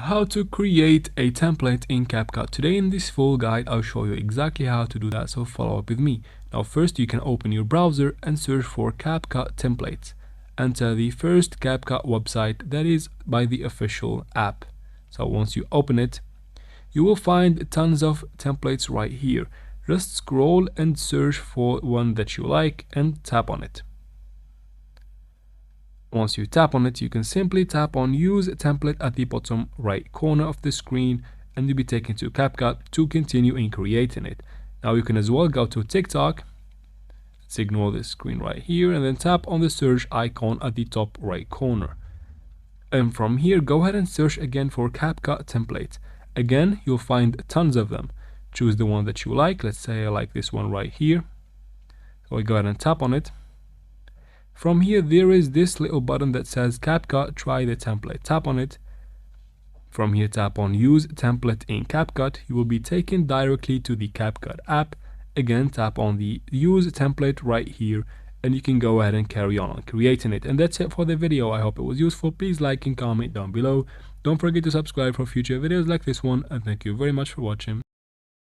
How to create a template in Capcut. Today in this full guide I'll show you exactly how to do that, so follow up with me. Now first you can open your browser and search for Capcut templates. Enter the first Capcut website that is by the official app. So once you open it, you will find tons of templates right here. Just scroll and search for one that you like and tap on it. Once you tap on it, you can simply tap on Use Template at the bottom right corner of the screen and you'll be taken to Capcut to continue in creating it. Now you can as well go to TikTok. Let's ignore this screen right here and then tap on the search icon at the top right corner. And from here, go ahead and search again for Capcut templates. Again, you'll find tons of them. Choose the one that you like. Let's say I like this one right here. So we go ahead and tap on it. From here, there is this little button that says Capcut Try the Template. Tap on it. From here, tap on Use Template in Capcut. You will be taken directly to the Capcut app. Again, tap on the Use Template right here, and you can go ahead and carry on creating it. And that's it for the video. I hope it was useful. Please like and comment down below. Don't forget to subscribe for future videos like this one, and thank you very much for watching.